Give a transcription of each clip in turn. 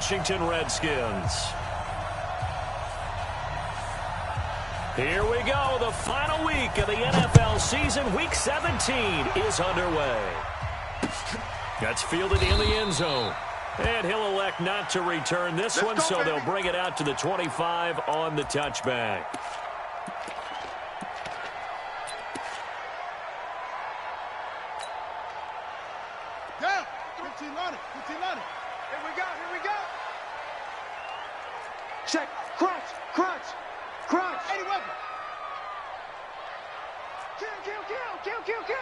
Washington Redskins. Here we go. The final week of the NFL season. Week 17 is underway. That's fielded in the end zone. And he'll elect not to return this one, so they'll bring it out to the 25 on the touchback. Down. 15 on it. 15 on it. Here we go. Here we go. Check. Crunch. Crunch. Crunch. 80 weapon. Kill, kill, kill, kill, kill, kill.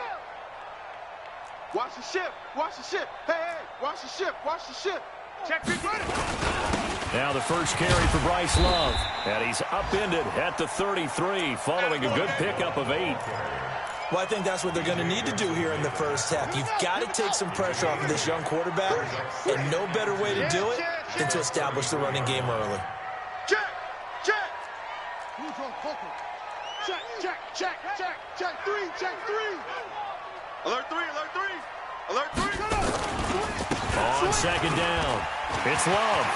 Watch the ship. Watch the ship. Hey, hey. Watch the ship. Watch the ship. Check 50. Now the first carry for Bryce Love. And he's upended at the 33 following a good pickup of 8. Well, I think that's what they're going to need to do here in the first half. You've got to take some pressure off of this young quarterback, and no better way to do it than to establish the running game early. Check, check. Who's on focal? Check, check, check, check, check 3, check 3. Alert 3, alert 3. Alert 3. On second down, it's Love.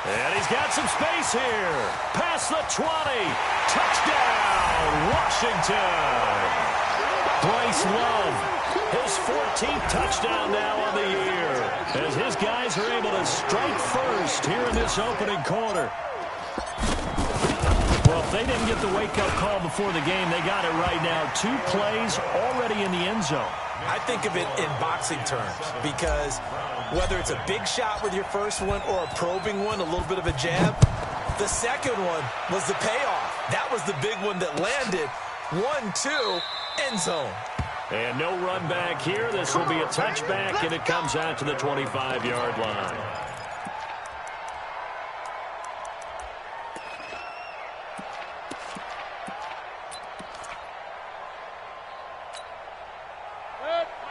And he's got some space here. Past the 20. Touchdown, Washington. Bryce Love, his 14th touchdown now on the year, as his guys are able to strike first here in this opening quarter. Well, if they didn't get the wake-up call before the game, they got it right now. 2 plays already in the end zone. I think of it in boxing terms, because whether it's a big shot with your first one or a probing one, a little bit of a jab, the second one was the payoff. That was the big one that landed. 1-2, end zone. And no run back here. This will be a touchback, and it comes out to the 25-yard line.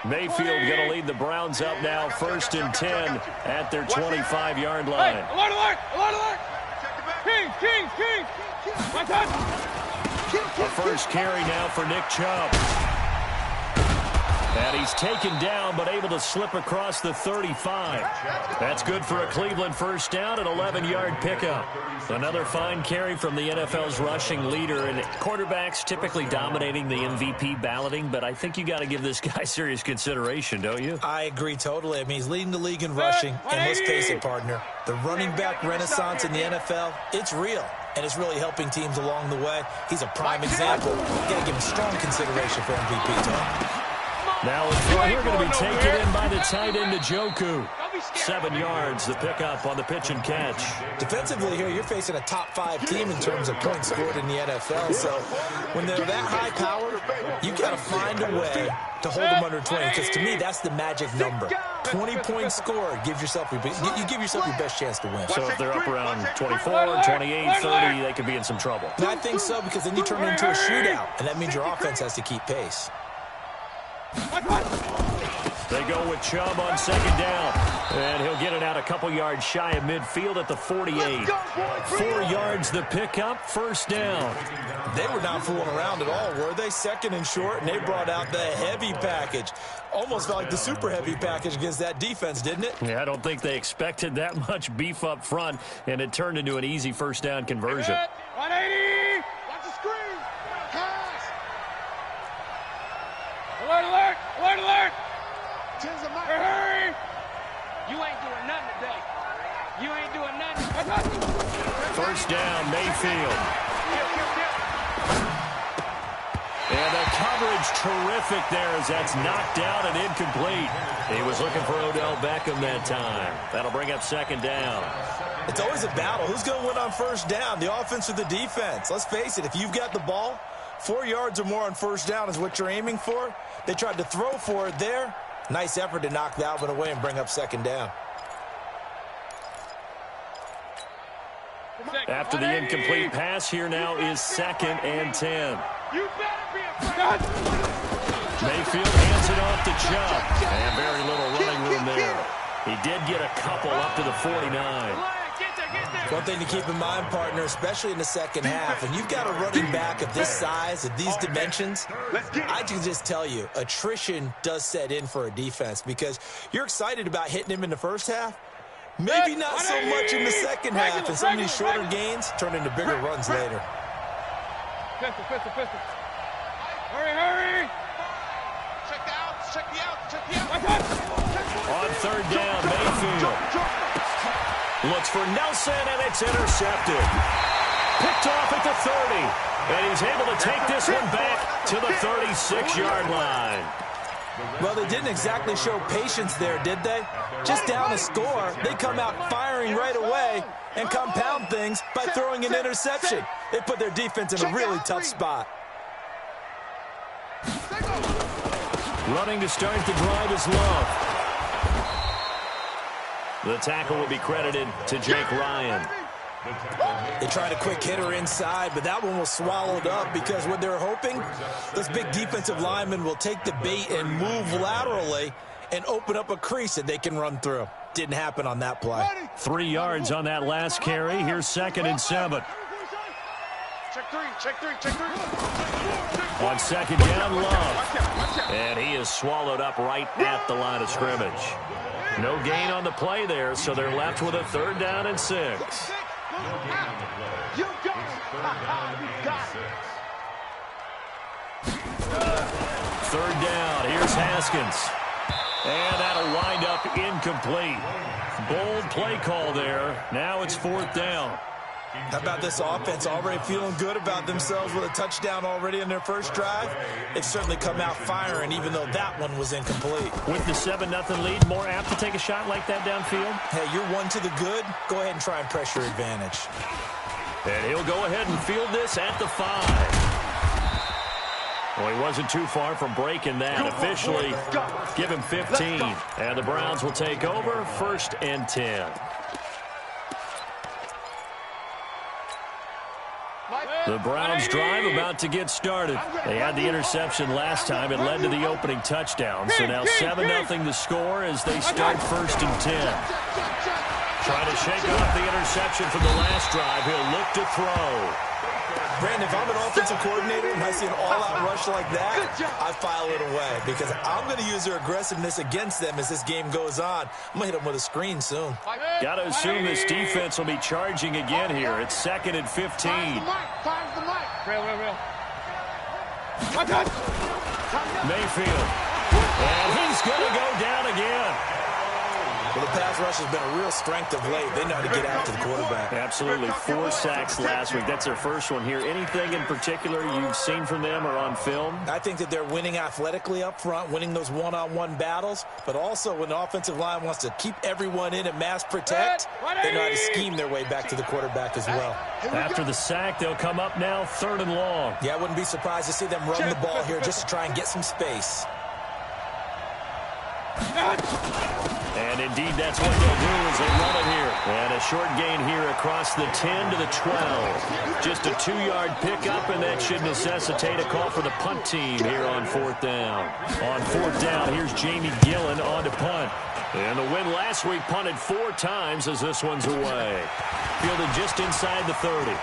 Mayfield going to lead the Browns up now, 1st and 10 at their 25-yard line. Hey, alert, alert, alert, alert. King, king, king. My touch. A first carry now for Nick Chubb. And he's taken down, but able to slip across the 35. That's good for a Cleveland first down, an 11-yard pickup. Another fine carry from the NFL's rushing leader, and quarterbacks typically dominating the MVP balloting, but I think you got to give this guy serious consideration, don't you? I agree totally. I mean, he's leading the league in rushing, and let's face it, partner, the running back renaissance in the NFL, it's real, and it's really helping teams along the way. He's a prime example. You got to give him strong consideration for MVP talk. Now we're going to be taken in by the tight end Njoku. 7 yards, the pickup on the pitch and catch. Defensively here, you're facing a top 5 team in terms of points scored in the NFL. So when they're that high powered, you got to find a way to hold them under 20. Because to me, that's the magic number. 20 points scored gives yourself you give yourself your best chance to win. So if they're up around 24, 28, 30, they could be in some trouble. And I think so, because then you turn it into a shootout, and that means your offense has to keep pace. They go with Chubb on second down, and he'll get it out a couple yards shy of midfield at the 48. 4 yards the pickup, first down. They were not fooling around at all, were they? Second and short, and they brought out the heavy package. Almost felt like the super heavy package against that defense, didn't it? Yeah, I don't think they expected that much beef up front, and it turned into an easy first down conversion. 180. Watch the screen. Pass. Alert, alert, alert, alert. Hurry. You ain't doing nothing today. You ain't doing nothing. First down, Mayfield. And the coverage terrific there as that's knocked out and incomplete. He was looking for Odell Beckham that time. That'll bring up second down. It's always a battle. Who's going to win on first down, the offense or the defense? Let's face it, if you've got the ball, 4 yards or more on first down is what you're aiming for. They tried to throw for it there. Nice effort to knock that one away and bring up second down. After the incomplete pass, here now is 2nd and 10. You better be afraid. Mayfield hands it off to Chubb. And very little running room there. He did get a couple up to the 49. One thing to keep in mind, partner, especially in the second half, and you've got a running back of this size, of these dimensions, I can just tell you, attrition does set in for a defense because you're excited about hitting him in the first half, maybe not so much in the second half, and some of these shorter gains turn into bigger runs later. Pistol. Hurry. Check the out. On third down, Mayfield looks for Nelson, and it's intercepted. Picked off at the 30, and he's able to take this one back to the 36-yard line. Well, they didn't exactly show patience there, did they? Just down a score, they come out firing right away and compound things by throwing an interception. They put their defense in a really tough spot. Running to start the drive is Love. The tackle will be credited to Jake Ryan. They tried a quick hitter inside, but that one was swallowed up because what they're hoping, those big defensive linemen will take the bait and move laterally and open up a crease that they can run through. Didn't happen on that play. 3 yards on that last carry. Here's 2nd and 7. Check three. On 2nd down, Love. And he is swallowed up right at the line of scrimmage. No gain on the play there, so they're left with a 3rd down and 6. You got it. 3rd down, here's Haskins. And that'll wind up incomplete. Bold play call there. Now it's 4th down. How about this offense already feeling good about themselves with a touchdown already in their first drive? They've certainly come out firing, even though that one was incomplete. With the 7-0 lead, more apt to take a shot like that downfield? Hey, you're one to the good. Go ahead and try and press your advantage. And he'll go ahead and field this at the 5. Well, he wasn't too far from breaking that. Officially, give him 15. And the Browns will take over, 1st and 10. The Browns drive about to get started. They had the interception last time. It led to the opening touchdown. So now 7-0 the score as they start 1st and 10. Trying to shake off the interception from the last drive. He'll look to throw. Brandon, if I'm an offensive coordinator and I see an all-out rush like that, I file it away because I'm going to use their aggressiveness against them as this game goes on. I'm going to hit them with a screen soon. Got to assume this defense will be charging again here. It's 2nd and 15. Real. Mayfield. And he's going to go down again. Well, the pass rush has been a real strength of late. They know how to get after the quarterback. Absolutely. 4 sacks last week. That's their first one here. Anything in particular you've seen from them or on film? I think that they're winning athletically up front, winning those one-on-one battles, but also when the offensive line wants to keep everyone in and mass protect, they know how to scheme their way back to the quarterback as well. After the sack, they'll come up now 3rd and long. Yeah, I wouldn't be surprised to see them run the ball here just to try and get some space. And indeed, that's what they'll do as they run it here. And a short gain here across the 10 to the 12. Just a 2-yard pickup, and that should necessitate a call for the punt team here on 4th down. On 4th down, here's Jamie Gillen on to punt. And the win last week punted 4 times as this one's away. Fielded just inside the 30.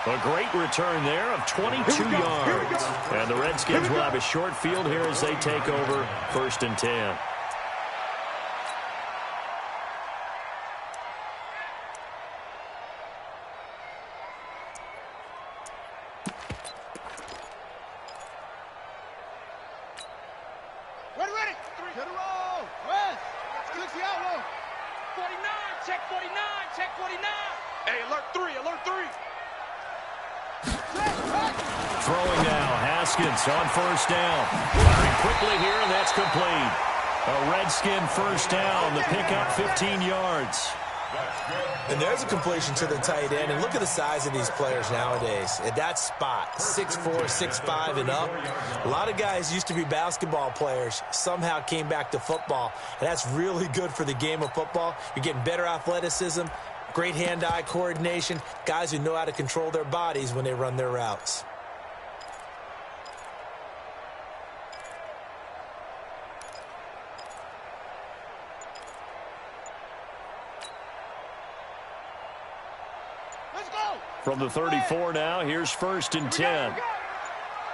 A great return there of 22 yards. And the Redskins will have a short field here as they take over 1st and 10. Ready. Get a roll. West. Let's the outlaw. 49, check 49. Hey, alert 3. Throwing now, Haskins on 1st down. Firing quickly here, and that's complete. A Redskin 1st down. The pickup 15 yards. And there's a completion to the tight end. And look at the size of these players nowadays. At that spot, 6'4", 6'5", and up. A lot of guys used to be basketball players, somehow came back to football. And that's really good for the game of football. You're getting better athleticism, great hand-eye coordination, guys who know how to control their bodies when they run their routes. From the 34 now, here's 1st and 10.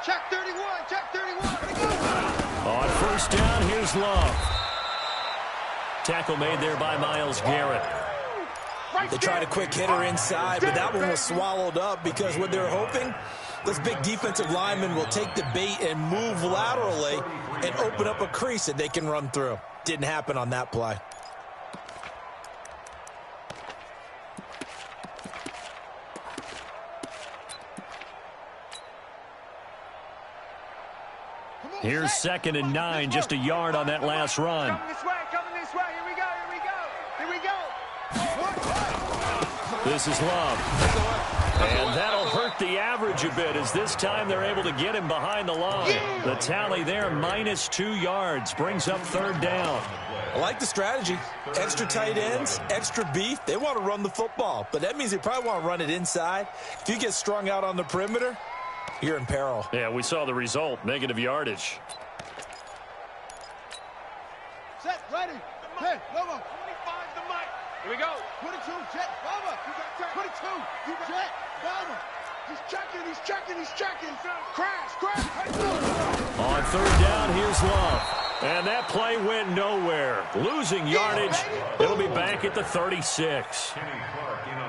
Check 31, check 31. On 1st down, here's Love. Tackle made there by Myles Garrett. They tried a quick hitter inside, but that one was swallowed up because what they're hoping, this big defensive lineman will take the bait and move laterally and open up a crease that they can run through. Didn't happen on that play. Here's 2nd and 9, just a yard on that last run. Coming this way, here we go, here we go, here we go. This is Love. And that'll hurt the average a bit as this time they're able to get him behind the line. The tally there, -2 yards, brings up 3rd down. I like the strategy. Extra tight ends, extra beef. They want to run the football, but that means they probably want to run it inside. If you get strung out on the perimeter, you're in peril. Yeah, we saw the result, negative yardage. Set, ready. Hey, Lobo. 25 the mic. Here we go. 22, check. Lobo. You got check. 22. You got check. Lobo. He's checking, he's checking, he's checking. Crash, crash. On 3rd down, here's Love. And that play went nowhere. Losing yardage. It'll be back at the 36.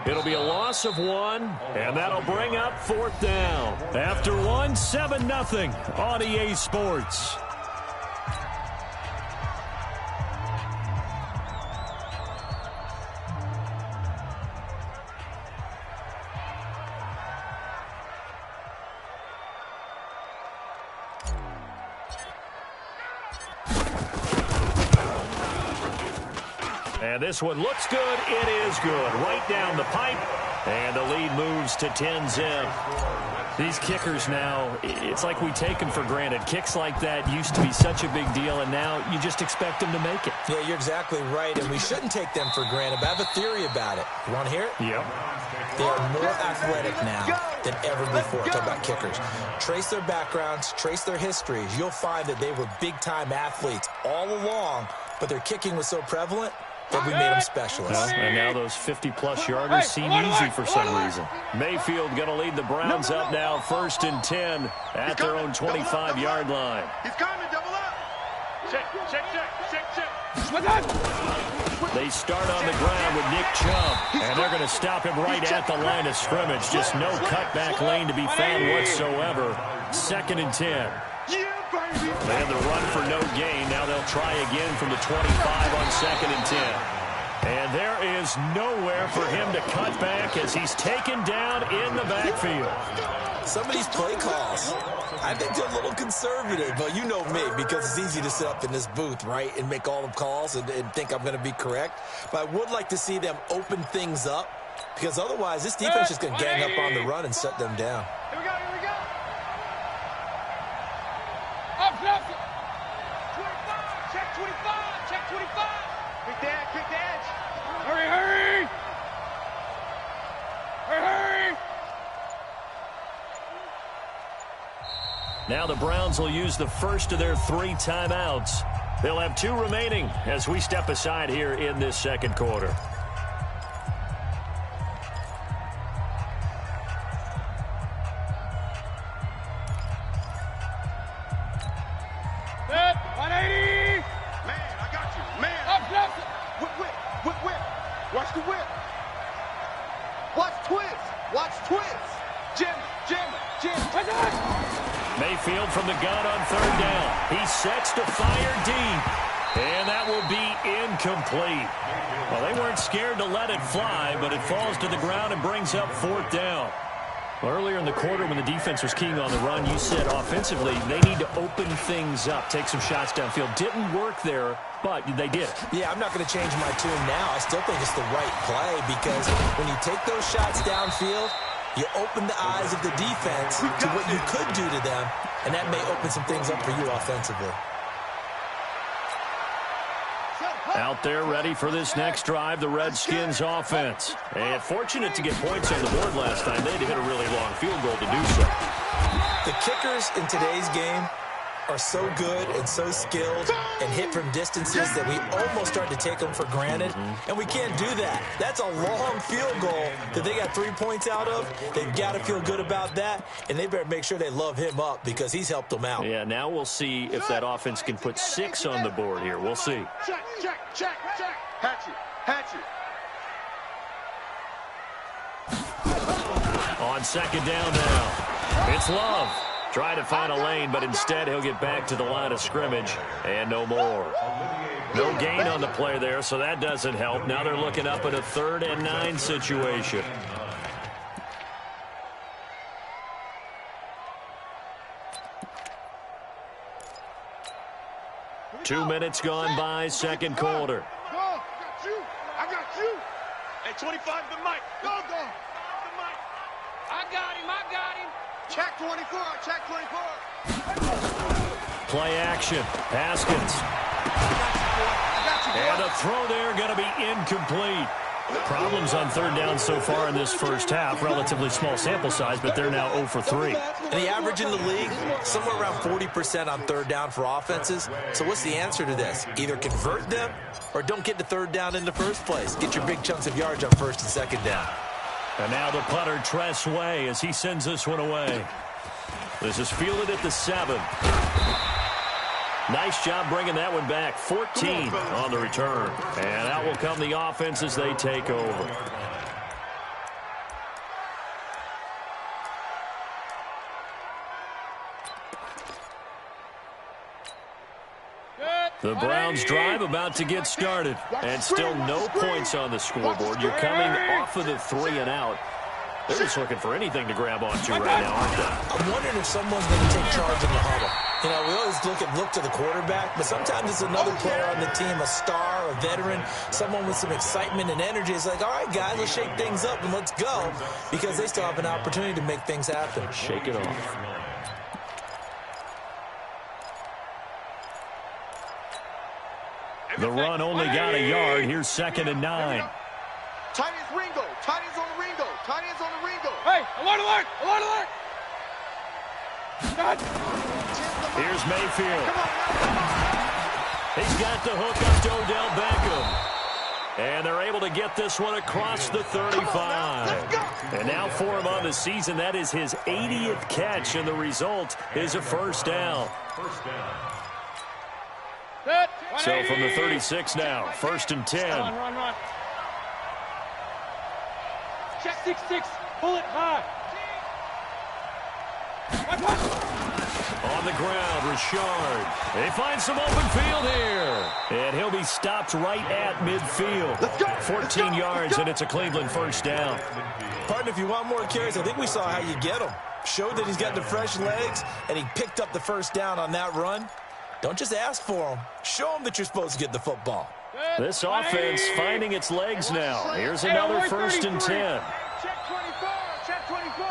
It'll be a loss of 1, and that'll bring up 4th down. After 1, 7-0 on EA Sports. And this one looks good. It is good. Right down the pipe. And the lead moves to 10-zip. These kickers now, it's like we take them for granted. Kicks like that used to be such a big deal, and now you just expect them to make it. Yeah, you're exactly right, and we shouldn't take them for granted. But I have a theory about it. You want to hear it? Yep. They are more athletic now than ever before. Talk about kickers. Trace their backgrounds, trace their histories. You'll find that they were big-time athletes all along, but their kicking was so prevalent that we made them specialists. Well, and now those 50-plus yarders seem easy for some reason. Mayfield going to lead the Browns up now, 1st and 10 at their own 25-yard line. He's coming, double up. Check, check, check, check, check. They start on the ground with Nick Chubb, and they're going to stop him right at the line of scrimmage. Just no cutback lane to be found whatsoever. 2nd and 10. They had the run for no gain. Now they'll try again from the 25 on 2nd and 10. And there is nowhere for him to cut back as he's taken down in the backfield. Some of these play calls, I think they're a little conservative, but you know me, because it's easy to sit up in this booth, right, and make all the calls and think I'm going to be correct. But I would like to see them open things up, because otherwise this defense is going to gang up on the run and shut them down. Here we go, here we go. Up, 25, check 25, check 25. Quick the edge. Hurry, hurry. Hurry, hurry. Now the Browns will use the first of their 3 timeouts. They'll have 2 remaining as we step aside here in this 2nd quarter. Set, 180. Man, I got you. Man. Up, left. Whip, whip, whip, whip. Watch the whip. Watch twist. Watch twist. Jim. Mayfield from the gun on 3rd down. He sets to fire deep. And that will be incomplete. Well, they weren't scared to let it fly, but it falls to the ground and brings up 4th down. Well, earlier in the quarter when the defense was keying on the run, you said offensively they need to open things up, take some shots downfield. Didn't work there, but they did. Yeah, I'm not going to change my tune now. I still think it's the right play because when you take those shots downfield, you open the eyes of the defense to what you could do to them, and that may open some things up for you offensively. Out there ready for this next drive, the Redskins offense. And fortunate to get points on the board last time. They had to hit a really long field goal to do so. The kickers in today's game are so good and so skilled and hit from distances that we almost start to take them for granted, and we can't do that. That's a long field goal that they got 3 points out of. They've got to feel good about that, and they better make sure they love him up because he's helped them out. Yeah, now we'll see if that offense can put 6 on the board here. We'll see. Check, check, check, check. Hatch it, hatch it. On second down now, it's Love. Trying to find a lane, but instead he'll get back to the line of scrimmage, and no more. No gain on the play there, so that doesn't help. Now they're looking up at a 3rd and 9 situation. Two minutes gone by, second quarter. Go, I got you. I got you. Hey, 25 to Mike. Go, go. I got him. I got him. Check 24. Check 24. Play action. Haskins. And a throw there going to be incomplete. Problems on 3rd down so far in this first half. Relatively small sample size, but they're now 0 for 3. And the average in the league, somewhere around 40% on 3rd down for offenses. So what's the answer to this? Either convert them or don't get to 3rd down in the first place. Get your big chunks of yards on 1st and 2nd down. And now the punter, Tress Way, as he sends this one away. This is fielded at the 7. Nice job bringing that one back. 14 on the return. And out will come the offense as they take over. The Browns drive about to get started. And still no points on the scoreboard. You're coming off of the 3 and out. They're just looking for anything to grab onto right now, aren't they? I'm wondering if someone's going to take charge in the huddle. You know, we always look to the quarterback, but sometimes it's another player on the team, a star, a veteran, someone with some excitement and energy. It's like, all right, guys, let's shake things up and let's go, because they still have an opportunity to make things happen. Shake it off. The run only got a yard. Here's 2nd and 9. Tight ends Ringo. Tight ends on the Ringo. Tight ends on the Ringo. Hey, alert, alert, alert, alert. Here's Mayfield. He's got the hook up to Odell Beckham. And they're able to get this one across the 35. And now for him on the season, that is his 80th catch, and the result is a 1st down. So from the 36 now, 1st and 10. Run, run. Check 6-6. Pull it high. On the ground, Richard. They find some open field here. And he'll be stopped right at midfield. 14 yards, and it's a Cleveland 1st down. Partner, if you want more carries, I think we saw how you get him. Showed that he's got the fresh legs, and he picked up the 1st down on that run. Don't just ask for him. Show him that you're supposed to get the football. This offense finding its legs now. Here's another 1st and 10. Check 24. Check 24.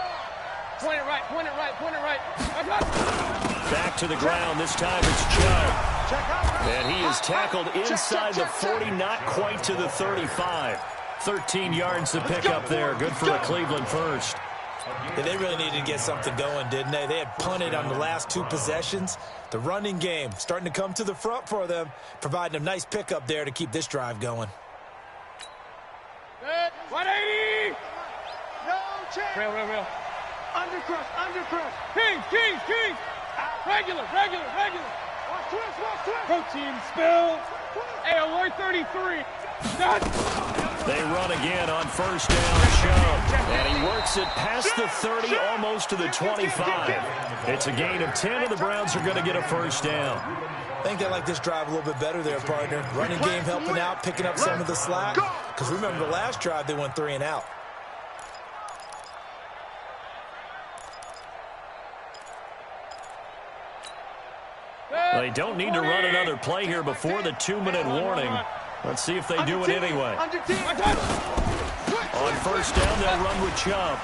Point it right. Point it right. Point it right. Back to the ground. This time it's Chubb. And he is tackled inside the 40, not quite to the 35. 13 yards to pick up there. Good for a Cleveland 1st. Yeah, they really needed to get something going, didn't they? They had punted on the last 2 possessions. The running game starting to come to the front for them, providing a nice pickup there to keep this drive going. 180! No check. Real. Undercrush. King. Regular. Watch twist. Protein spill. Hey, alert 33. They run again on 1st down, Chubb. And he works it past the 30, almost to the 25. It's a gain of 10, and the Browns are going to get a 1st down. I think they like this drive a little bit better there, partner. Running game helping out, picking up some of the slack. Because remember, the last drive, they went 3 and out. They don't need to run another play here before the 2-minute warning. Let's see if they do it anyway. On 1st down, they'll run with Chubb.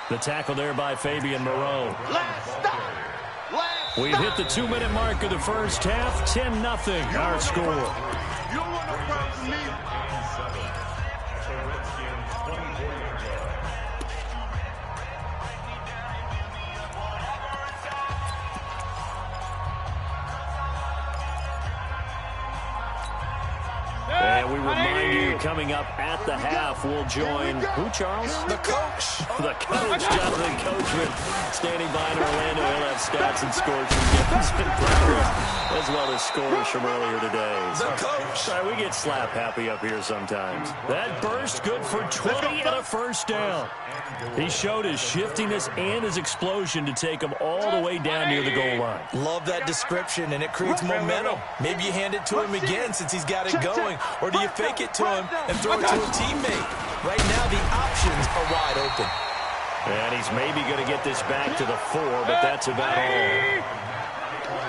The tackle there by Fabian Moreau. We've hit the 2-minute mark of the first half. 10-0 our score. You don't want no problems from me. And we remind you, coming up at the half, we'll join who, Charles? The coach. The coach, Jonathan Coachman, standing by in Orlando. He'll have stats and scores from games in progress, as well as scores from earlier today. The coach. Sorry, we get slap happy up here sometimes. That burst good for 20 and a first down. He showed his shiftiness and his explosion to take him all the way down near the goal line. Love that description, and it creates momentum. Maybe you hand it to him again since he's got it going, or do you fake it to him and throw it to a teammate? Right now, the options are wide open. And he's maybe going to get this back to the 4, but that's about all.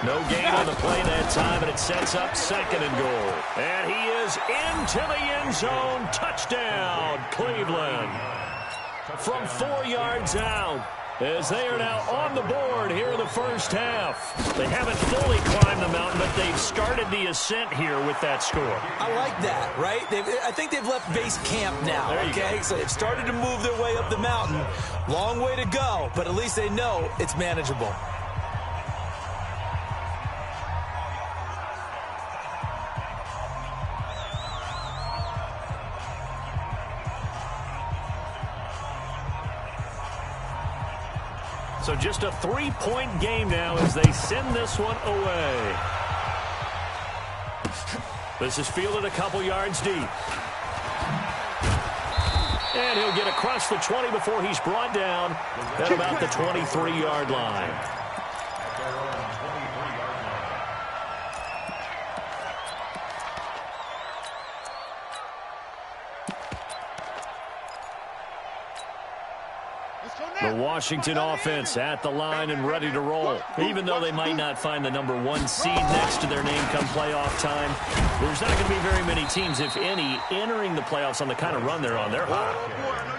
No gain on the play that time, and it sets up 2nd and goal. And he is into the end zone. Touchdown, Cleveland. From 4 yards out, as they are now on the board here in the first half. They haven't fully climbed the mountain, but they've started the ascent here with that score. I like that, right? I think they've left base camp now, okay? So they've started to move their way up the mountain. Long way to go, but at least they know it's manageable. So just a 3-point game now as they send this one away. This is fielded a couple yards deep. And he'll get across the 20 before he's brought down at about the 23-yard line. The Washington offense at the line and ready to roll. Even though they might not find the number 1 seed next to their name come playoff time, there's not going to be very many teams, if any, entering the playoffs on the kind of run they're on. They're hot.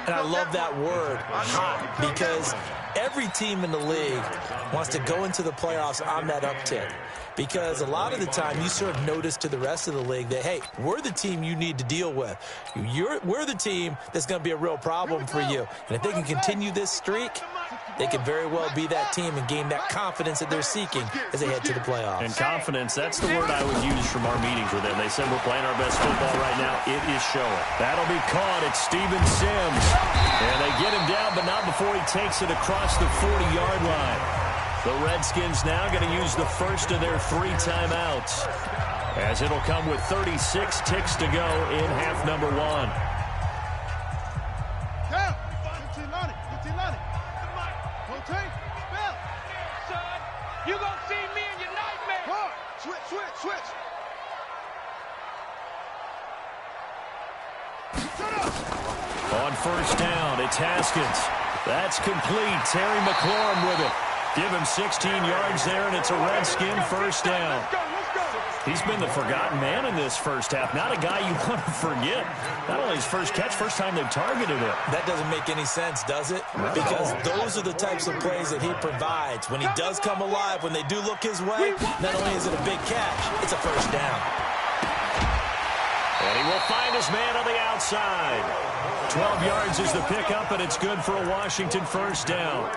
And I love that word, hot, because every team in the league wants to go into the playoffs on that uptick. Because a lot of the time you serve notice to the rest of the league that, hey, we're the team you need to deal with. We're the team that's going to be a real problem for you. And if they can continue this streak, they could very well be that team and gain that confidence that they're seeking as they head to the playoffs. And confidence, that's the word I would use from our meetings with them. They said we're playing our best football right now. It is showing. That'll be caught. It's Steven Sims. And they get him down, but not before he takes it across the 40-yard line. The Redskins now going to use the first of their 3 timeouts, as it'll come with 36 ticks to go in half number 1. Down. 15-90. 15-90. Rotate. Spell. Son, you gonna see me in your nightmare. Hard. Switch. Shut up. On first down, it's Haskins. That's complete. Terry McLaurin with it. Give him 16 yards there, and it's a Redskin first down. Let's go. He's been the forgotten man in this first half. Not a guy you want to forget. Not only his first catch, first time they've targeted him. That doesn't make any sense, does it? Because those are the types of plays that he provides. When he does come alive, when they do look his way, not only is it a big catch, it's a first down. And he will find his man on the outside. 12 yards is the pickup, and it's good for a Washington first down.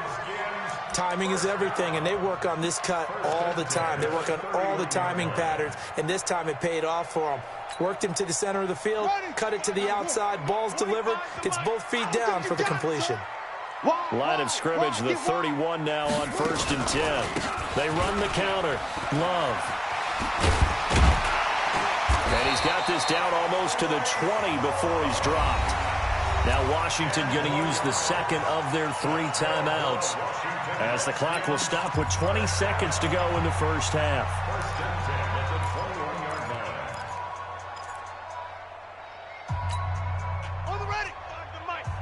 Timing is everything, and they work on this cut all the time. They work on all the timing patterns, and this time it paid off for them. Worked him to the center of the field, cut it to the outside, ball's delivered, gets both feet down for the completion. Line of scrimmage, the 31 now on 1st and 10. They run the counter. Love. And he's got this down almost to the 20 before he's dropped. Now Washington going to use the second of their 3 timeouts, as the clock will stop with 20 seconds to go in the first half. On the ready.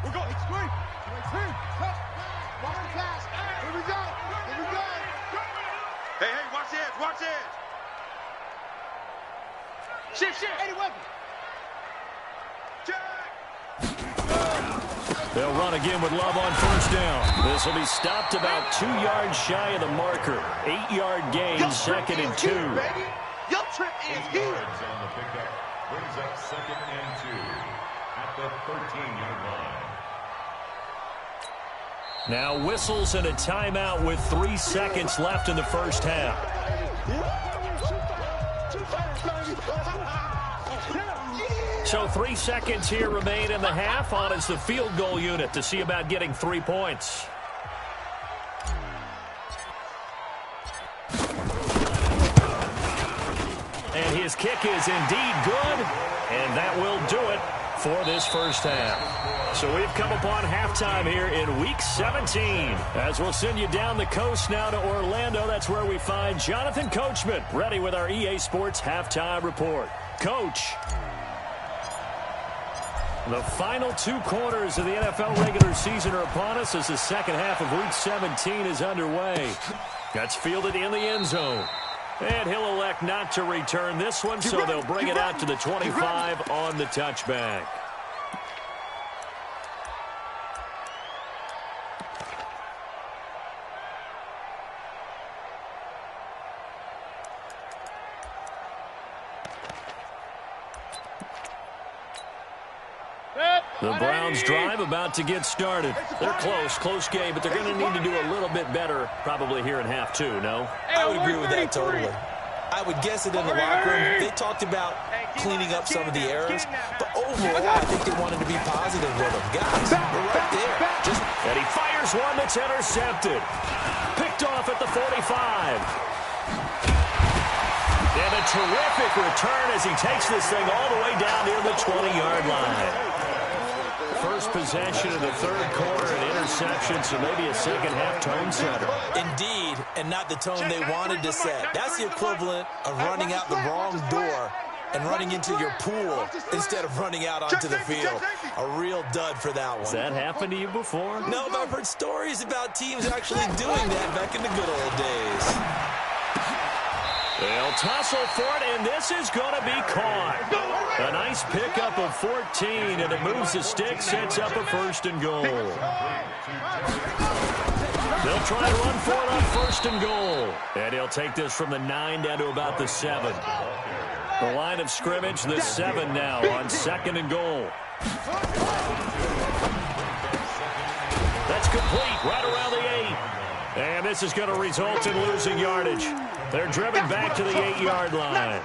We're going. Extreme. Watch the pass. Here we go. Hey, watch it. Shift. Any weapon. They'll run again with Love on first down. This will be stopped about 2 yards shy of the marker. 8-yard gain, 2nd and 2. Your trip is here. On the pickup brings up 2nd and 2 at the 13-yard line. Now whistles and a timeout with 3 seconds left in the first half. So 3 seconds here remain in the half. On is the field goal unit to see about getting 3 points. And his kick is indeed good, and that will do it for this first half. So we've come upon halftime here in Week 17. As we'll send you down the coast now to Orlando, that's where we find Jonathan Coachman, ready with our EA Sports Halftime Report. Coach. The final 2 quarters of the NFL regular season are upon us as the second half of Week 17 is underway. That's fielded in the end zone. And he'll elect not to return this one, so they'll bring it out to the 25 on the touchback. The Browns drive about to get started. They're close game, but they're going to need to do a little bit better probably here in half 2, no? I would agree with that totally. I would guess it in the locker room. They talked about cleaning up some of the errors, but overall, I think they wanted to be positive with them. Guys, we're right there. And he fires one that's intercepted. Picked off at the 45. And a terrific return as he takes this thing all the way down near the 20-yard line. First possession of the third quarter, an interception, so maybe a second-half tone setter. Indeed, and not the tone they wanted to set. That's the equivalent of running out the wrong door and running into your pool instead of running out onto the field. A real dud for that one. Has that happened to you before? No, but I've heard stories about teams actually doing that back in the good old days. They'll tussle for it, and this is going to be caught. A nice pickup of 14, and it moves the stick, sets up a 1st and goal. They'll try and run for it on 1st and goal. And he'll take this from the 9 down to about the 7. The line of scrimmage, the 7 now on 2nd and goal. That's complete, right around the 8. And this is going to result in losing yardage. They're driven back to the 8-yard line.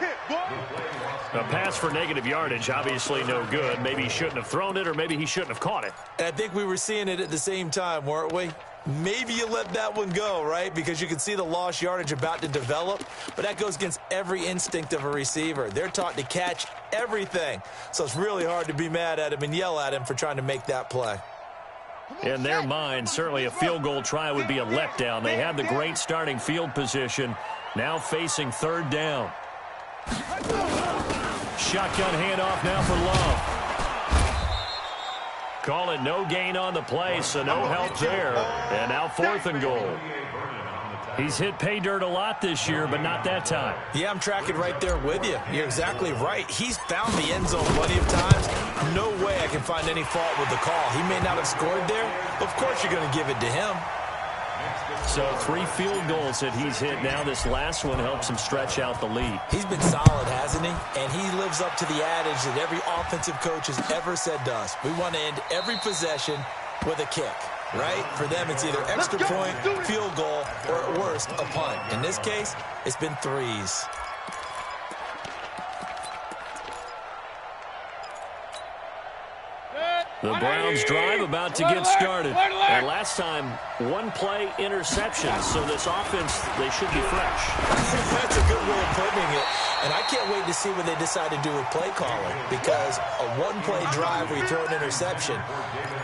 A pass for negative yardage, obviously no good. Maybe he shouldn't have thrown it, or maybe he shouldn't have caught it. And I think we were seeing it at the same time, weren't we? Maybe you let that one go, right? Because you can see the lost yardage about to develop, but that goes against every instinct of a receiver. They're taught to catch everything, so it's really hard to be mad at him and yell at him for trying to make that play. In their mind, certainly a field goal try would be a letdown. They had the great starting field position, now facing 3rd down. Shotgun handoff now for Love. Call it no gain on the play, so no help there. And now 4th and goal. He's hit pay dirt a lot this year, but not that time. Yeah, I'm tracking right there with you. You're exactly right. He's found the end zone plenty of times. No way I can find any fault with the call. He may not have scored there, but of course you're going to give it to him. So 3 field goals that he's hit now. This last one helps him stretch out the lead. He's been solid, hasn't he? And he lives up to the adage that every offensive coach has ever said to us. We want to end every possession with a kick, right? For them, it's either extra point, field goal, or at worst, a punt. In this case, it's been 3s. The Browns drive about to get started. And last time, 1-play interception. So this offense, they should be fresh. That's a good way of putting it. And I can't wait to see what they decide to do with play calling. Because a 1-play drive where you throw an interception,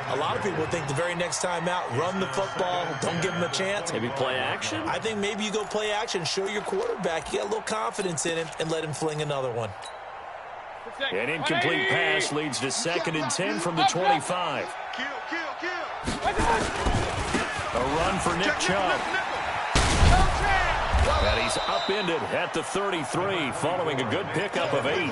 a lot of people think the very next time out, run the football, don't give him a chance. Maybe play action? I think maybe you go play action, show your quarterback, you get a little confidence in him, and let him fling another one. An incomplete pass leads to 2nd and 10 from the 25. A run for Nick Chubb. And he's upended at the 33 following a good pickup of 8.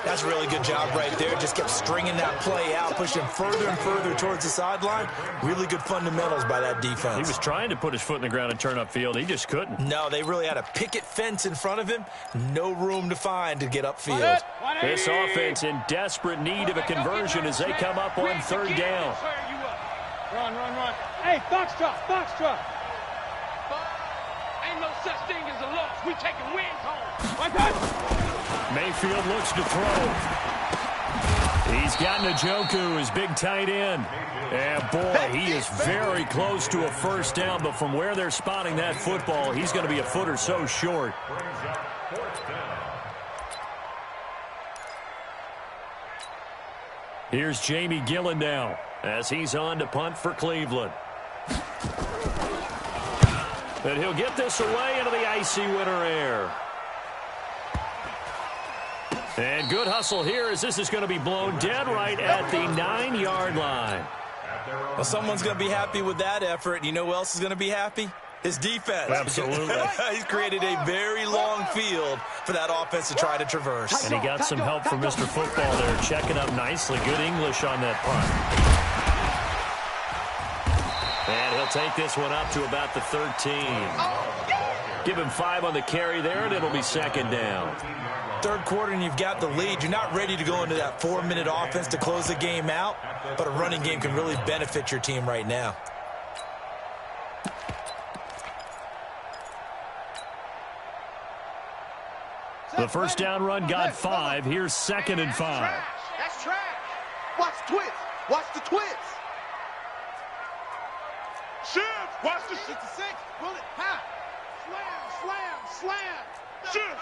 That's a really good job right there. Just kept stringing that play out, pushing further and further towards the sideline. Really good fundamentals by that defense. He was trying to put his foot in the ground and turn upfield. He just couldn't. No, they really had a picket fence in front of him. No room to find to get upfield. This offense in desperate need of a conversion as they come up on 3rd down. Run. Hey, Foxtrot. Ain't no such thing as a loss. We taking wins home. Mayfield looks to throw. He's got Njoku, his big tight end. And, boy, he is very close to a first down, but from where they're spotting that football, he's going to be a foot or so short. Here's Jamie Gillen now as he's on to punt for Cleveland. And he'll get this away into the icy winter air. And good hustle here as this is going to be blown dead right at the 9-yard line. Well, someone's going to be happy with that effort. You know who else is going to be happy? His defense. Absolutely. He's created a very long field for that offense to try to traverse. And he got some help from Mr. Football there, checking up nicely. Good English on that punt. And he'll take this one up to about the 13. Give him 5 on the carry there, and it'll be second down. Third quarter and you've got the lead. You're not ready to go into that 4-minute offense to close the game out, but a running game can really benefit your team right now. The first down run got 5. Here's 2nd and 5. That's trash. Watch the twist. Watch the twist. Shift. Watch the 66. Pull it. Ha. Slam. Shift.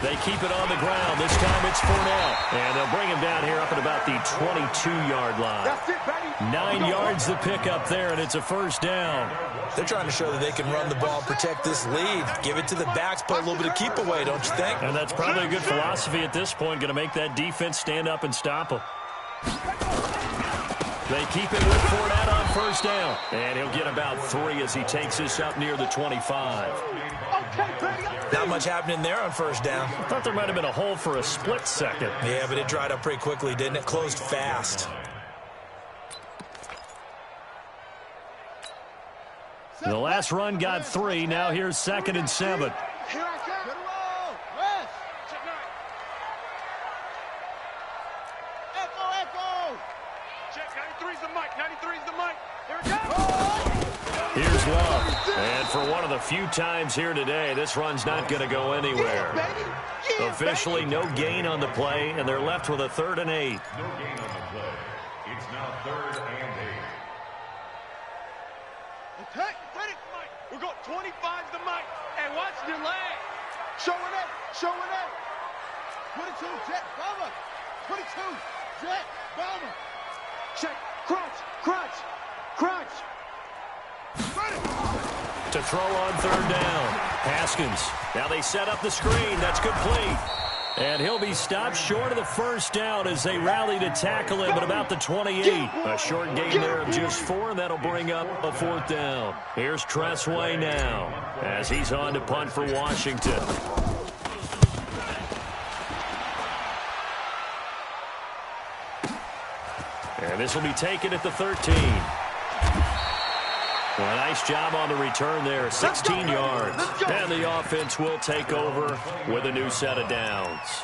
They keep it on the ground. This time it's Fournette. And they'll bring him down here up at about the 22-yard line. That's it, baby. 9 yards to pick up there, and it's a first down. They're trying to show that they can run the ball and protect this lead. Give it to the backs, put a little bit of keep away, don't you think? And that's probably a good philosophy at this point, going to make that defense stand up and stop them. They keep it with Fournette on first down. And he'll get about 3 as he takes this up near the 25. Not much happening there on first down. I thought there might have been a hole for a split second. Yeah, but it dried up pretty quickly, didn't it? Closed fast. The last run got 3. Now here's 2nd and 7. Here I come. Good roll. Rest. Check 9. Echo. Check 93's the mic. 93's the mic. Here it comes. Here's Love. And for one of the few times here today, this run's not going to go anywhere. Officially no gain on the play, and they're left with a 3rd and 8. No gain on the play. It's now 3rd and 8. Okay, ready, Mike. We got 25's the mic. And watch the leg. Showing it. 22, Jet, Bomber. 22, Jet, Bomber. Check, crunch. Ready. To throw on 3rd down. Haskins. Now they set up the screen. That's complete. And he'll be stopped short of the first down as they rally to tackle him at about the 28. A short gain there of just 4, and that'll bring up a 4th down. Here's Tressway now as he's on to punt for Washington. And this will be taken at the 13. Well, a nice job on the return there, 16 yards. And the offense will take over with a new set of downs.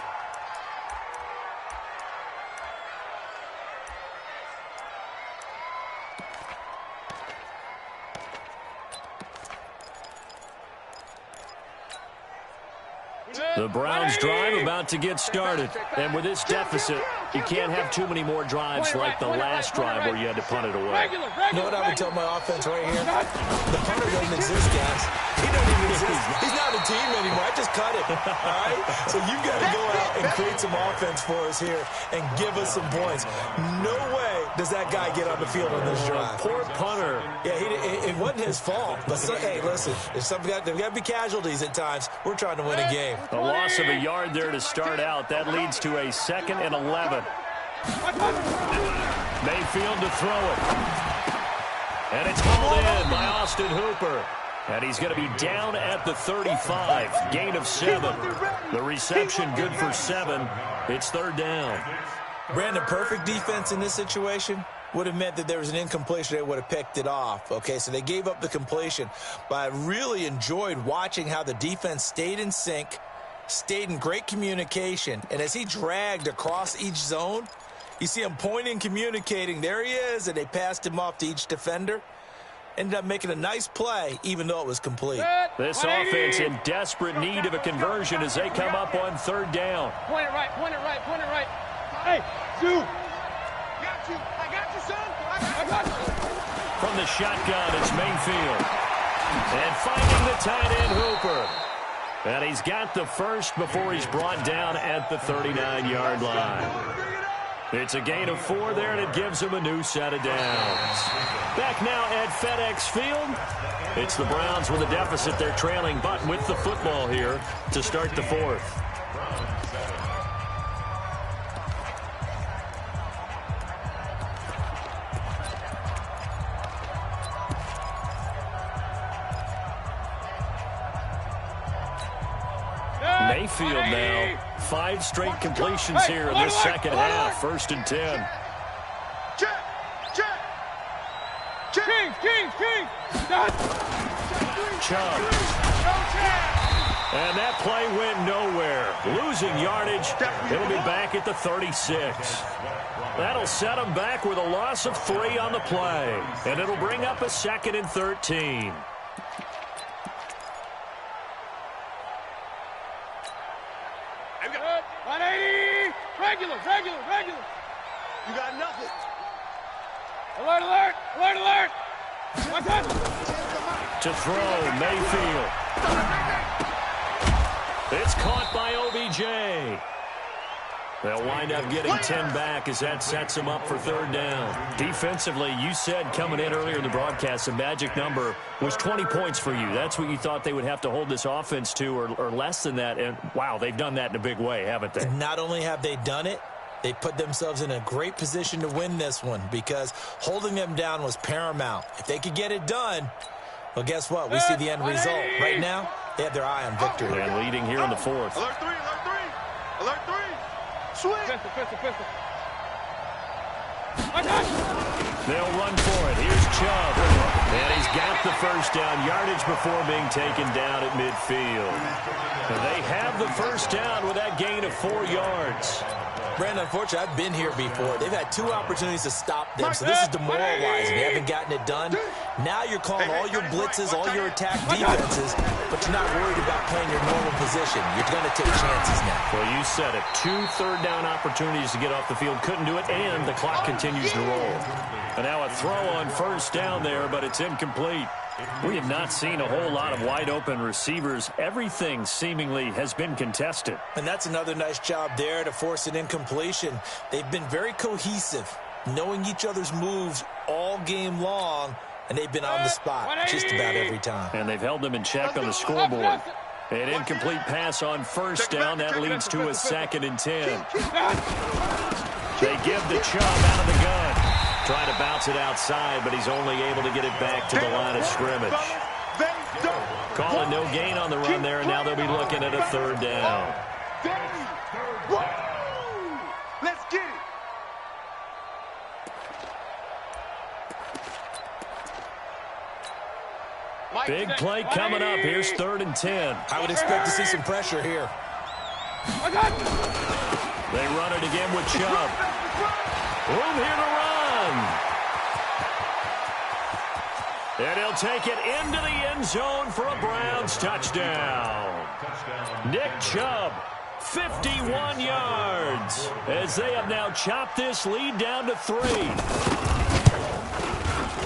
The Browns drive about to get started. And with this deficit, you can't have too many more drives like the last drive where you had to punt it away. You know what I would tell my offense right here? The punter doesn't exist, guys. He doesn't even exist. He's not a team anymore. I just cut it. All right? So you've got to go out and create some offense for us here and give us some points. No way does that guy get on the field on this drive. Poor punter. Yeah, it wasn't his fault. But hey, listen, there's got to be casualties at times. We're trying to win a game. A loss of a yard there to start out. That leads to a 2nd and 11. Mayfield to throw it. And it's hauled in by Austin Hooper. And he's going to be down at the 35. Gain of 7. The reception good for 7. It's 3rd down. Brandon, perfect defense in this situation would have meant that there was an incompletion. They would have picked it off. Okay, so they gave up the completion. But I really enjoyed watching how the defense stayed in sync, stayed in great communication. And as he dragged across each zone, you see him pointing, communicating. There he is, and they passed him off to each defender. Ended up making a nice play, even though it was complete. This offense in desperate need of a conversion as they come up on third down. Point it right, point it right, point it right. Hey, dude. Got you. I got you, son. I got you. From the shotgun, it's Mayfield. And finding the tight end Hooper. And he's got the first before he's brought down at the 39-yard line. It's a gain of 4 there, and it gives him a new set of downs. Back now at FedEx Field. It's the Browns with a deficit. They're trailing, but with the football here to start the fourth. Mayfield now. 5 straight completions here in this second half. 1st and 10. Check. Check. Check. King. Chubb. And that play went nowhere. Losing yardage. It'll be back at the 36. That'll set them back with a loss of 3 on the play. And it'll bring up a 2nd and 13. Regular. You got nothing. Alert. To throw, Mayfield. It's caught by OBJ. They'll wind up getting 10 back as that sets them up for 3rd down. Defensively, you said coming in earlier in the broadcast, the magic number was 20 points for you. That's what you thought they would have to hold this offense to, or less than that. And, wow, they've done that in a big way, haven't they? And not only have they done it, they put themselves in a great position to win this one because holding them down was paramount. If they could get it done, well, guess what? We see the end result. Right now, they have their eye on victory. And leading here in the 4th. Alert 3. Swing. Pistol. They'll run for it. Here's Chubb. And he's got the first down. Yardage before being taken down at midfield. And they have the first down with that gain of 4 yards. Brandon, unfortunately, I've been here before. They've had 2 opportunities to stop them, so this is demoralizing. They haven't gotten it done. Now you're calling all your blitzes, all your attack defenses, but you're not worried about playing your normal position. You're going to take chances now. Well, you said it. 2 third-down opportunities to get off the field. Couldn't do it, and the clock continues to roll. And now a throw on first down there, but it's incomplete. We have not seen a whole lot of wide-open receivers. Everything seemingly has been contested. And that's another nice job there to force an incompletion. They've been very cohesive, knowing each other's moves all game long, and they've been on the spot just about every time. And they've held them in check on the scoreboard. An incomplete pass on first down. That leads to a 2nd and 10. They give the Chubb out of the gun. Trying to bounce it outside, but he's only able to get it back to the line of scrimmage. Calling no gain on the run there, and now they'll be looking at a 3rd down. Let's get it. Big play coming up. Here's 3rd and 10. I would expect to see some pressure here. They run it again with Chubb. Room here to run. And he'll take it into the end zone for a Browns touchdown. Nick Chubb, 51 yards, as they have now chopped this lead down to 3.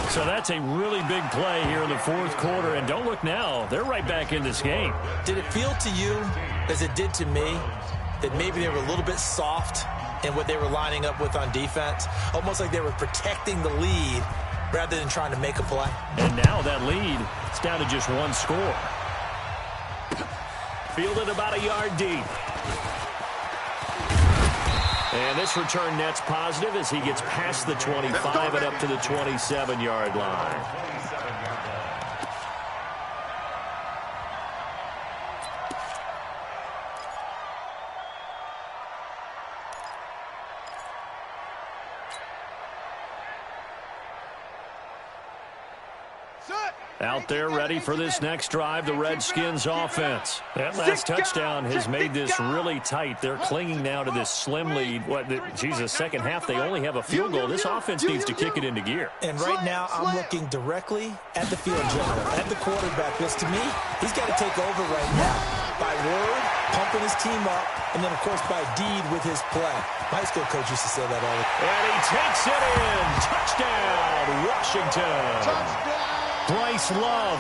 So that's a really big play here in the 4th quarter. And don't look now, they're right back in this game. Did it feel to you, as it did to me, that maybe they were a little bit soft in what they were lining up with on defense? Almost like they were protecting the lead rather than trying to make a play. And now that lead is down to just 1 score. Fielded about a yard deep. And this return net's positive as he gets past the 25 and up to the 27-yard line. Set. Out there ready for this next drive, the Redskins offense. That last touchdown has made this really tight. They're clinging now to this slim lead. Second half, they only have a field goal. This offense needs to kick it into gear. And right now, I'm looking directly at the field general, at the quarterback, because to me, he's got to take over right now by word, pumping his team up, and then, of course, by deed with his play. My high school coach used to say that all the time. And he takes it in. Touchdown, Washington. Touchdown. Bryce Love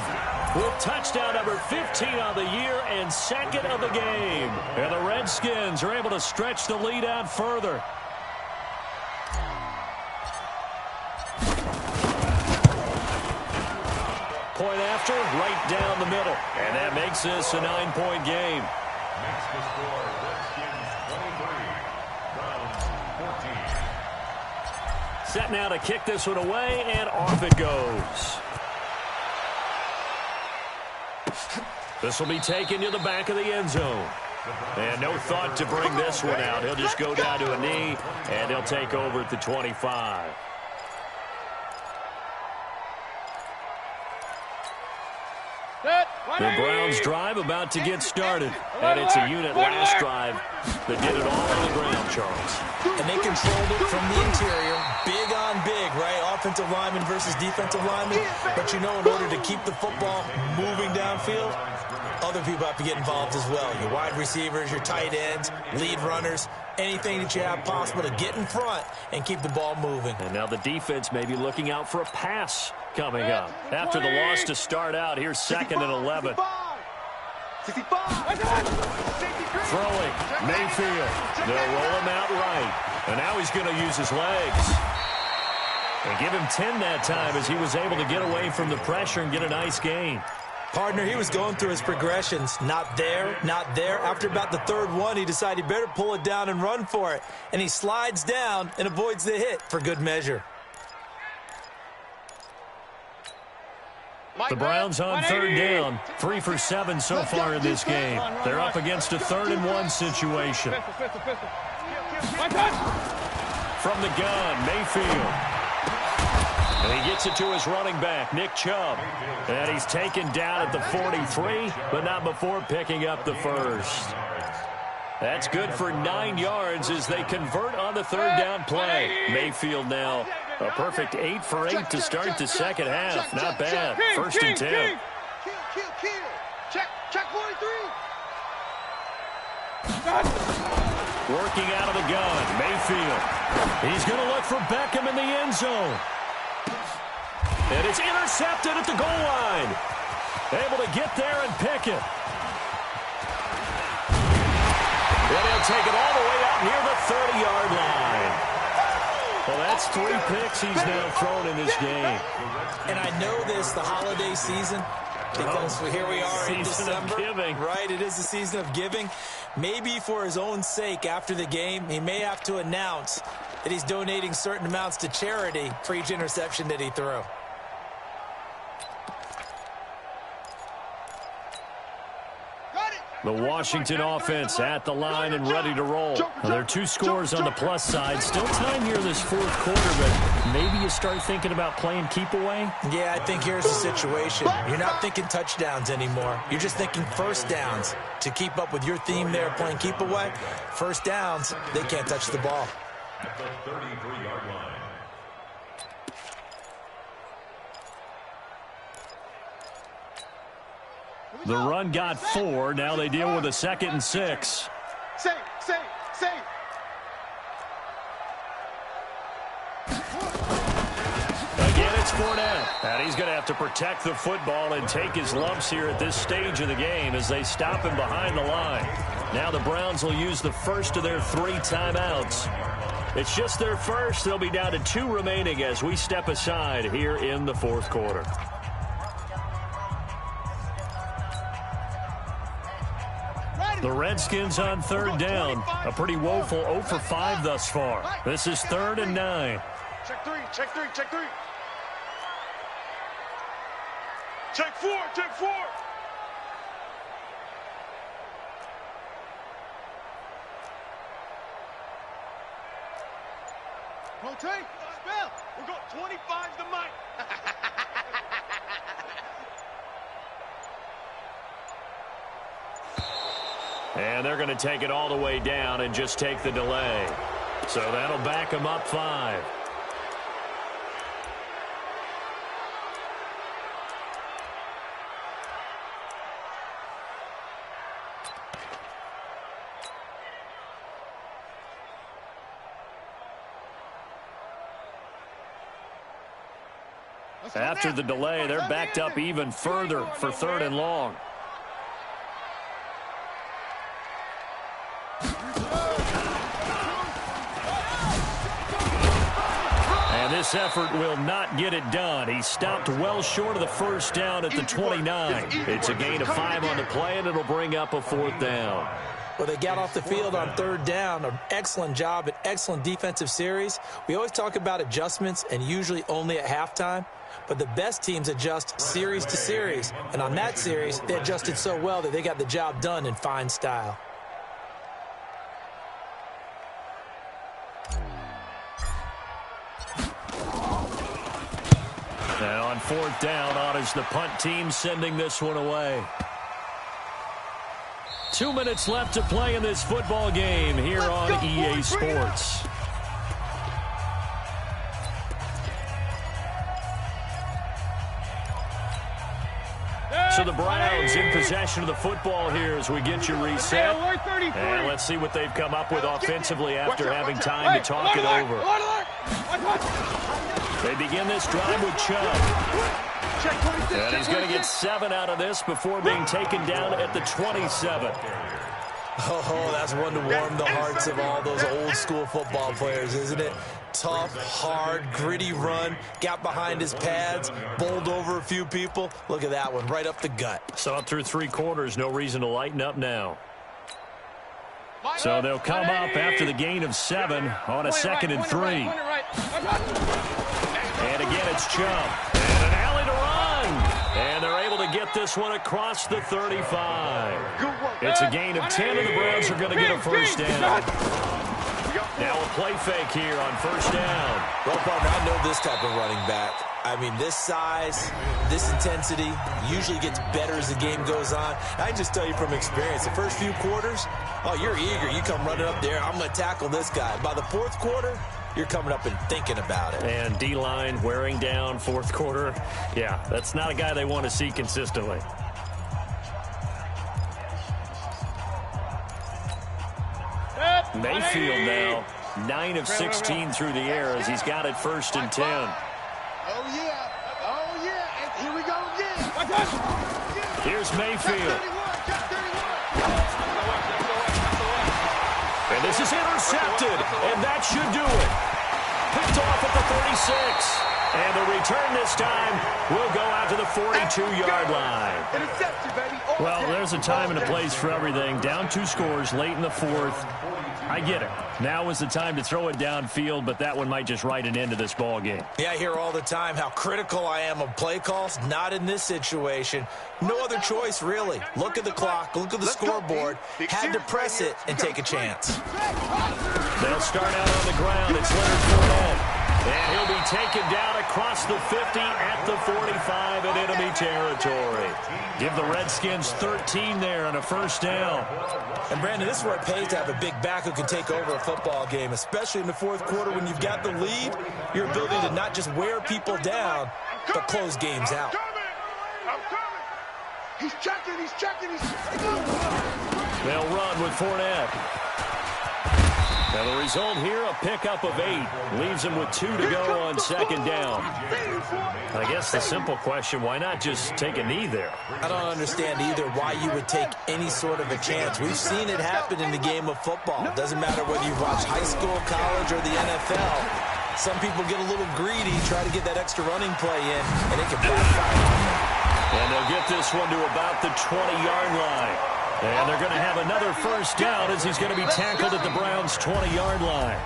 with touchdown number 15 on the year and second of the game. And the Redskins are able to stretch the lead out further. Point after, right down the middle. And that makes this a 9-point game. Makes the score Redskins 23, Browns 14. Set now to kick this one away, and off it goes. This will be taken to the back of the end zone. And no thought to bring this one out. He'll just go down to a knee, and he'll take over at the 25. The Browns drive about to get started. And it's a unit last drive that did it all on the ground, Charles. And they controlled it from the interior. Big on big, right? Offensive lineman versus defensive lineman. But you know, in order to keep the football moving downfield, other people have to get involved as well. Your wide receivers, your tight ends, lead runners, anything that you have possible to get in front and keep the ball moving. And now the defense may be looking out for a pass coming up. After the loss to start out, here's 2nd and 11. 65. Throwing, Mayfield. They'll roll him out right. And now he's going to use his legs. And give him 10 that time as he was able to get away from the pressure and get a nice gain. Partner, he was going through his progressions. Not there, not there. After about the third one, he decided he better pull it down and run for it. And he slides down and avoids the hit for good measure. The Browns on 3rd down. 3 for 7 so far in this game. They're up against a 3rd and 1 situation. From the gun, Mayfield. And he gets it to his running back, Nick Chubb. And he's taken down at the 43, but not before picking up the first. That's good for 9 yards as they convert on the 3rd down play. Mayfield now a perfect 8 for 8 to start the second half. Not bad. 1st and 10. Kill. Check 43. Working out of the gun, Mayfield. He's going to look for Beckham in the end zone. And it's intercepted at the goal line. Able to get there and pick it. And he'll take it all the way out near the 30-yard line. Well, that's 3 picks he's now thrown in this game. And I know this, the holiday season, because here we are in December. Giving. Right, it is the season of giving. Maybe for his own sake after the game, he may have to announce that he's donating certain amounts to charity for each interception that he threw. The Washington offense at the line and ready to roll. Now, there are 2 scores on the plus side. Still time here this 4th quarter, but maybe you start thinking about playing keep away? Yeah, I think here's the situation. You're not thinking touchdowns anymore. You're just thinking first downs. To keep up with your theme there, playing keep away, first downs, they can't touch the ball. At the 33-yard line. The run got 4. Now they deal with a 2nd and 6. Say. Again, it's Fournette. And he's going to have to protect the football and take his lumps here at this stage of the game as they stop him behind the line. Now the Browns will use the first of their 3 timeouts. It's just their first. They'll be down to 2 remaining as we step aside here in the 4th quarter. The Redskins on 3rd down. A pretty woeful 0 for 5 thus far. This is 3rd and 9. Check 3. Check 4. Rotate. Spell. We're going 25 the mic. And they're going to take it all the way down and just take the delay. So that'll back them up 5. After the delay, they're backed up even further for 3rd and long. And this effort will not get it done. He stopped well short of the first down at the 29. It's a gain of 5 on the play, and it'll bring up a 4th down. Well, they got off the field on 3rd down. An excellent job, an excellent defensive series. We always talk about adjustments, and usually only at halftime. But the best teams adjust series to series. And on that series, they adjusted so well that they got the job done in fine style. Now on 4th down, honors the punt team, sending this one away. 2 minutes left to play in this football game here on EA Sports. So the Browns in possession of the football here as we get you reset. And let's see what they've come up with offensively after having time to talk it over. They begin this drive with Chubb. And he's going to get 7 out of this before being taken down at the 27. Oh, that's one to warm the hearts of all those old school football players, isn't it? Tough, hard, gritty run, got behind his pads, bowled over a few people. Look at that one, right up the gut. So up through 3 quarters, no reason to lighten up now. So they'll come up after the gain of 7 on a 2nd and 3. And again, it's Chubb. And an alley to run. And they're able to get this one across the 35. It's a gain of 10, and the Browns are going to get a 1st down. Now a play fake here on 1st down. Well, partner, I know this type of running back. I mean, this size, this intensity usually gets better as the game goes on. I can just tell you from experience, the first few quarters, oh, you're eager. You come running up there, I'm going to tackle this guy. By the 4th quarter, you're coming up and thinking about it. And D-line wearing down 4th quarter. Yeah, that's not a guy they want to see consistently. Mayfield now 9 of 16 through the air as he's got it 1st and 10. Oh, yeah. Oh, yeah. And here we go again. Here's Mayfield. And this is intercepted, and that should do it. Picked off at the 36. And the return this time will go out to the 42-yard line. Interception, baby. Well, there's a time and a place for everything. Down 2 scores late in the 4th. I get it. Now is the time to throw it downfield, but that one might just write an end to this ball game. Yeah, I hear all the time how critical I am of play calls. Not in this situation. No other choice, really. Look at the clock. Look at the scoreboard. Had to press it and take a chance. They'll start out on the ground. It's Leonard Fournette. And he'll be taken down across the 50 at the 45 in enemy territory. Give the Redskins 13 there on a 1st down. And, Brandon, this is where it pays to have a big back who can take over a football game, especially in the 4th quarter when you've got the lead. Your ability to not just wear people down, but close games out. I'm coming. He's checking. He's checking. They'll run with Fournette. Now the result here, a pickup of 8. Leaves them with 2 to go on 2nd down. I guess the simple question, why not just take a knee there? I don't understand either why you would take any sort of a chance. We've seen it happen in the game of football. It doesn't matter whether you watch high school, college, or the NFL. Some people get a little greedy, try to get that extra running play in, and it can backfire. And they'll get this one to about the 20-yard line. And they're going to have another 1st down as he's going to be tackled at the Browns' 20-yard line.